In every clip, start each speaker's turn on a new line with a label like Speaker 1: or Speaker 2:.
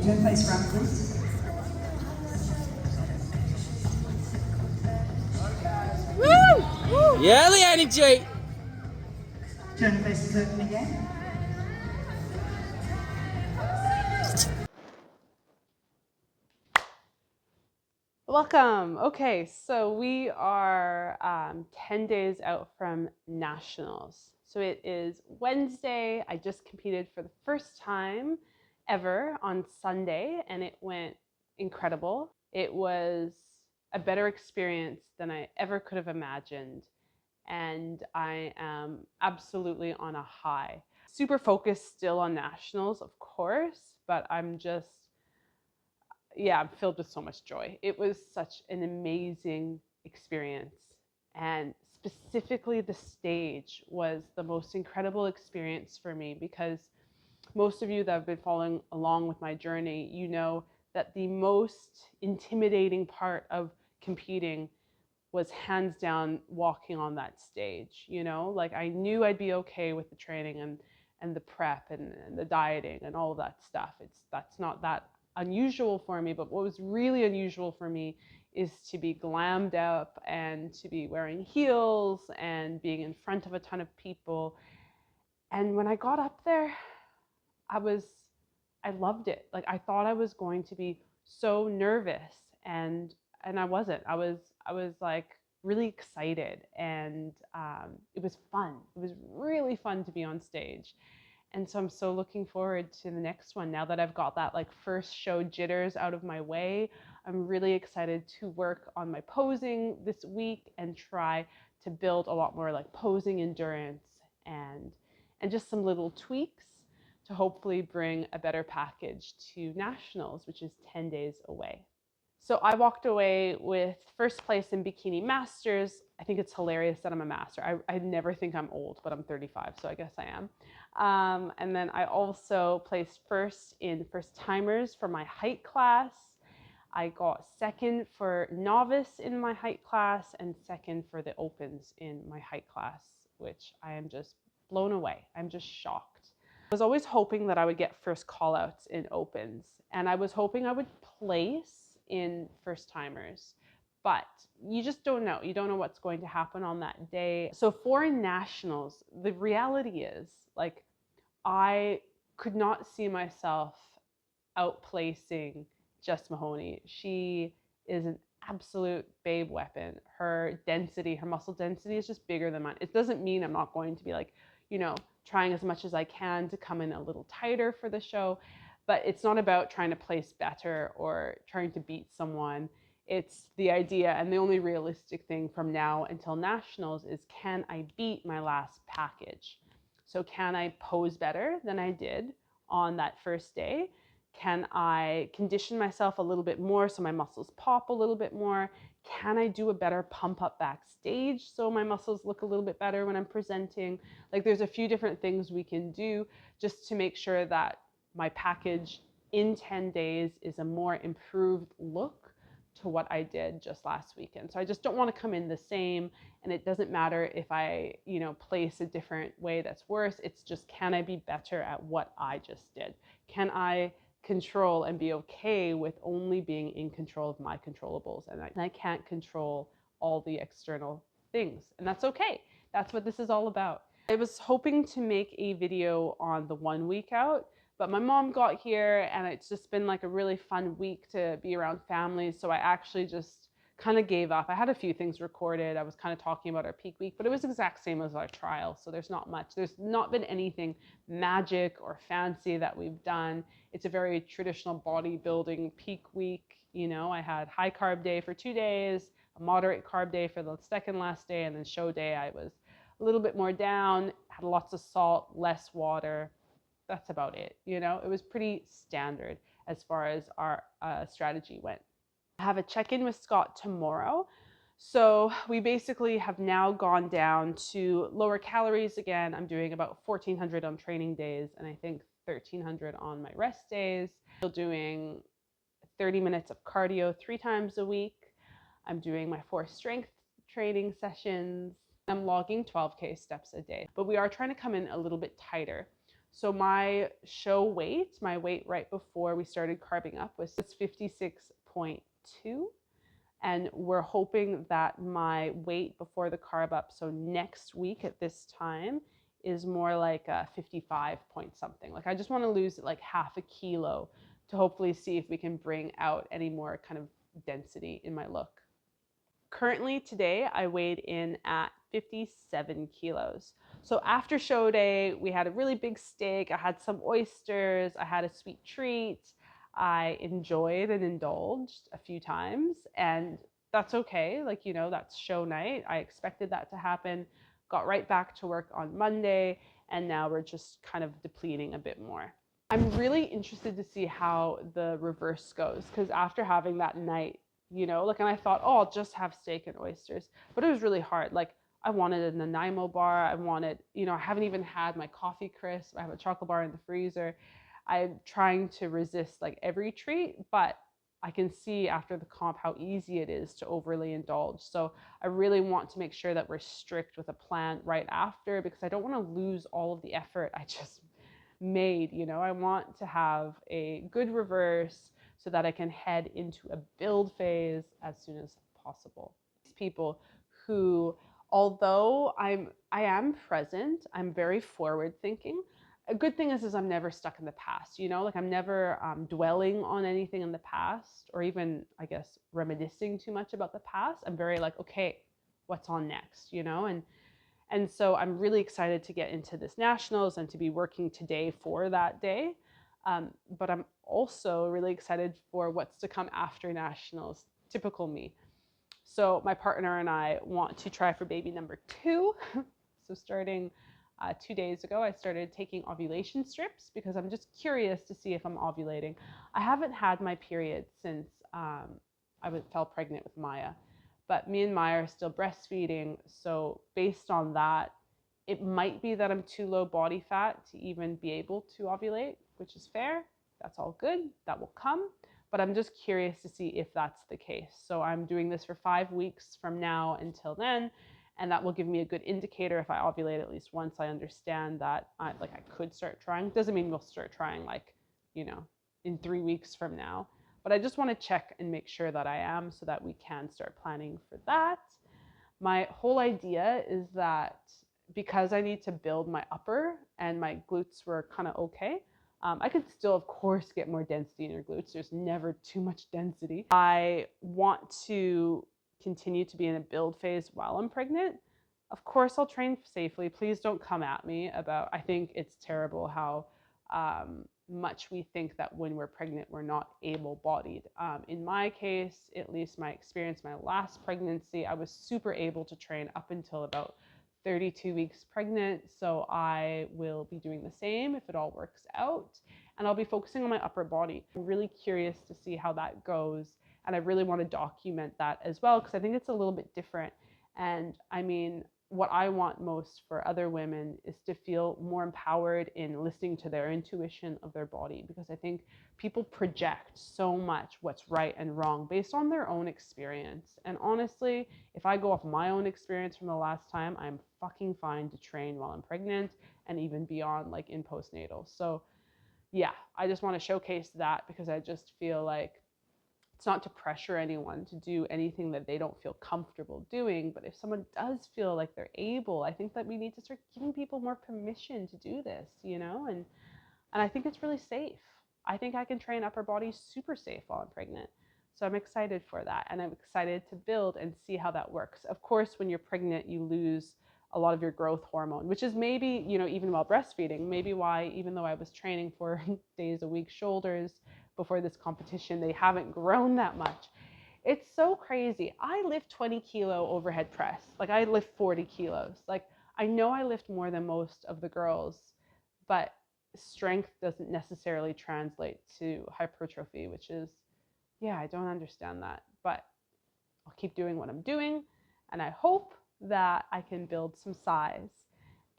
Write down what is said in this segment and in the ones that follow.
Speaker 1: Turn face front, please.
Speaker 2: Woo! Yeah, the energy.
Speaker 1: Turn face to open again.
Speaker 3: Welcome. Okay, so we are 10 days out from nationals. So it is Wednesday. I just competed for the first time ever on Sunday, and it went incredible. It was a better experience than I ever could have imagined, and I am absolutely on a high. Super focused still on nationals, of course, but I'm filled with so much joy. It was such an amazing experience. And specifically, the stage was the most incredible experience for me because most of you that have been following along with my journey, you know that the most intimidating part of competing was hands down walking on that stage. You know, like I knew I'd be okay with the training and the prep and the dieting and all of that stuff. That's not that unusual for me, but what was really unusual for me is to be glammed up and to be wearing heels and being in front of a ton of people. And when I got up there, I loved it. Like I thought I was going to be so nervous, and I wasn't. I was like really excited, and it was fun. It was really fun to be on stage. And so I'm so looking forward to the next one. Now that I've got that like first show jitters out of my way, I'm really excited to work on my posing this week and try to build a lot more like posing endurance and just some little tweaks to hopefully bring a better package to nationals, which is 10 days away. So I walked away with first place in Bikini Masters. I think it's hilarious that I'm a master. I never think I'm old, but I'm 35, so I guess I am. And then I also placed first in first timers for my height class. I got second for novice in my height class and second for the opens in my height class, which I am just blown away. I'm just shocked. I was always hoping that I would get first callouts in opens, and I was hoping I would place in first timers, but you just don't know. You don't know what's going to happen on that day. So for nationals, the reality is like I could not see myself outplacing Jess Mahoney. She is an absolute babe weapon. Her density, her muscle density is just bigger than mine. It doesn't mean I'm not going to be like, you know, trying as much as I can to come in a little tighter for the show, but it's not about trying to place better or trying to beat someone. It's the idea, and the only realistic thing from now until nationals is, can I beat my last package? So can I pose better than I did on that first day? Can I condition myself a little bit more so my muscles pop a little bit more? Can I do a better pump up backstage so my muscles look a little bit better when I'm presenting? Like there's a few different things we can do just to make sure that my package in 10 days is a more improved look to what I did just last weekend. So I just don't want to come in the same, and it doesn't matter if I, place a different way that's worse. It's just, can I be better at what I just did? Can I control and be okay with only being in control of my controllables? And I can't control all the external things, and that's okay. That's what this is all about. I was hoping to make a video on the 1 week out, but my mom got here and it's just been like a really fun week to be around family. So I actually just kind of gave up. I had a few things recorded. I was kind of talking about our peak week, but it was the exact same as our trial. So there's not much. There's not been anything magic or fancy that we've done. It's a very traditional bodybuilding peak week. I had high carb day for 2 days, a moderate carb day for the second last day, and then show day I was a little bit more down, had lots of salt, less water. That's about it. It was pretty standard as far as our strategy went. I have a check-in with Scott tomorrow. So we basically have now gone down to lower calories again. I'm doing about 1,400 on training days and I think 1,300 on my rest days. Still doing 30 minutes of cardio 3 times a week. I'm doing my 4 strength training sessions. I'm logging 12K steps a day, but we are trying to come in a little bit tighter. So my show weight, my weight right before we started carbing up was 56.2. And we're hoping that my weight before the carb up, so next week at this time, is more like 55 point something. Like I just want to lose like half a kilo to hopefully see if we can bring out any more kind of density in my look. Currently today, I weighed in at 57 kilos. So after show day, we had a really big steak. I had some oysters. I had a sweet treat. I enjoyed and indulged a few times, and that's okay. Like, that's show night. I expected that to happen. Got right back to work on Monday, and now we're just kind of depleting a bit more. I'm really interested to see how the reverse goes, because after having that night, and I thought, oh, I'll just have steak and oysters, but it was really hard. Like I wanted a Nanaimo bar. I wanted, I haven't even had my coffee crisp. I have a chocolate bar in the freezer. I'm trying to resist like every treat, but I can see after the comp how easy it is to overly indulge. So I really want to make sure that we're strict with a plan right after, because I don't want to lose all of the effort I just made. I want to have a good reverse so that I can head into a build phase as soon as possible. People who, although I am present, I'm very forward thinking. A good thing is I'm never stuck in the past, like I'm never dwelling on anything in the past, or even, I guess, reminiscing too much about the past. I'm very like, okay, what's on next, and so I'm really excited to get into this nationals and to be working today for that day. But I'm also really excited for what's to come after nationals, typical me. So my partner and I want to try for baby number 2. So starting 2 days ago, I started taking ovulation strips because I'm just curious to see if I'm ovulating. I haven't had my period since I fell pregnant with Maya, but me and Maya are still breastfeeding. So based on that, it might be that I'm too low body fat to even be able to ovulate, which is fair. That's all good. That will come. But I'm just curious to see if that's the case. So I'm doing this for 5 weeks from now until then, and that will give me a good indicator if I ovulate at least once. I understand that I could start trying. Doesn't mean we'll start trying in 3 weeks from now. But I just want to check and make sure that I am, so that we can start planning for that. My whole idea is that because I need to build my upper and my glutes were kind of okay, I could still, of course, get more density in your glutes. There's never too much density. I want to continue to be in a build phase while I'm pregnant. Of course, I'll train safely. Please don't come at me about, I think it's terrible how much we think that when we're pregnant, we're not able-bodied. In my case, at least my experience, my last pregnancy, I was super able to train up until about 32 weeks pregnant. So I will be doing the same if it all works out. And I'll be focusing on my upper body. I'm really curious to see how that goes. And I really want to document that as well, because I think it's a little bit different. And I mean, what I want most for other women is to feel more empowered in listening to their intuition of their body, because I think people project so much what's right and wrong based on their own experience. And honestly, if I go off my own experience from the last time, I'm fucking fine to train while I'm pregnant and even beyond, like in postnatal. So yeah, I just want to showcase that, because I just feel like it's not to pressure anyone to do anything that they don't feel comfortable doing. But if someone does feel like they're able, I think that we need to start giving people more permission to do this, and I think it's really safe. I think I can train upper body super safe while I'm pregnant. So I'm excited for that. And I'm excited to build and see how that works. Of course, when you're pregnant, you lose a lot of your growth hormone, which is maybe, even while breastfeeding, maybe why, even though I was training 4 days a week shoulders before this competition, they haven't grown that much. It's so crazy. I lift 20 kilo overhead press. Like I lift 40 kilos. Like I know I lift more than most of the girls, but strength doesn't necessarily translate to hypertrophy, which is, yeah, I don't understand that. But I'll keep doing what I'm doing. And I hope that I can build some size,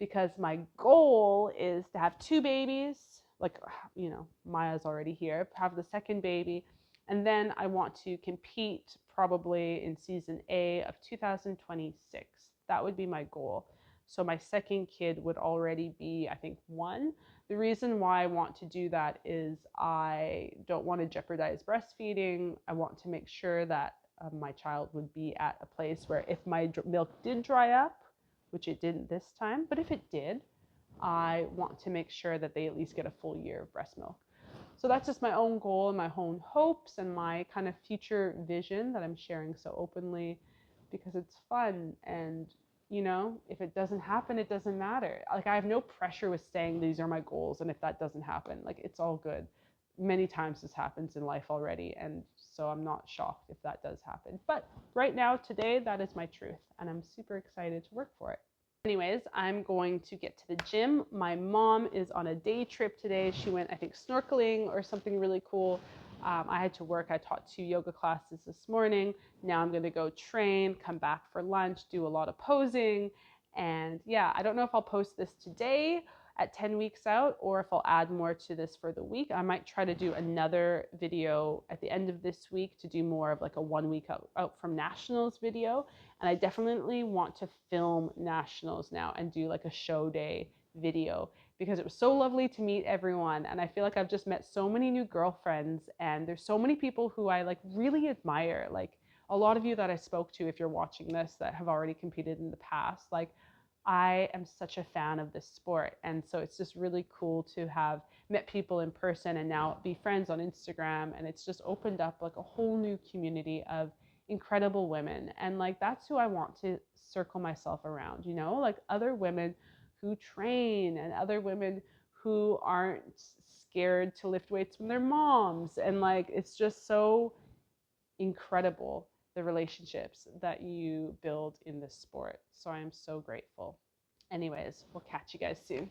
Speaker 3: because my goal is to have 2 babies. Like, Maya's already here, have the second baby. And then I want to compete probably in season A of 2026. That would be my goal. So my second kid would already be, I think, 1. The reason why I want to do that is I don't want to jeopardize breastfeeding. I want to make sure that my child would be at a place where if my milk did dry up, which it didn't this time, but if it did, I want to make sure that they at least get a full year of breast milk. So that's just my own goal and my own hopes and my kind of future vision that I'm sharing so openly because it's fun. And, you know, if it doesn't happen, it doesn't matter. Like, I have no pressure with saying these are my goals. And if that doesn't happen, like, it's all good. Many times this happens in life already. And so I'm not shocked if that does happen. But right now, today, that is my truth. And I'm super excited to work for it. Anyways, I'm going to get to the gym. My mom is on a day trip today. She went, I think, snorkeling or something really cool. I had to work. I taught 2 yoga classes this morning. Now I'm going to go train, come back for lunch, do a lot of posing. And yeah, I don't know if I'll post this today at 10 weeks out or if I'll add more to this for the week. I might try to do another video at the end of this week to do more of like a 1 week out from nationals video. And I definitely want to film nationals now and do like a show day video because it was so lovely to meet everyone. And I feel like I've just met so many new girlfriends and there's so many people who I like really admire. Like a lot of you that I spoke to, if you're watching this, that have already competed in the past, like I am such a fan of this sport. And so it's just really cool to have met people in person and now be friends on Instagram. And it's just opened up like a whole new community of incredible women. And like, that's who I want to circle myself around, you know, like other women who train and other women who aren't scared to lift weights from their moms. And like, it's just so incredible the relationships that you build in this sport. So I am so grateful. Anyways, we'll catch you guys soon.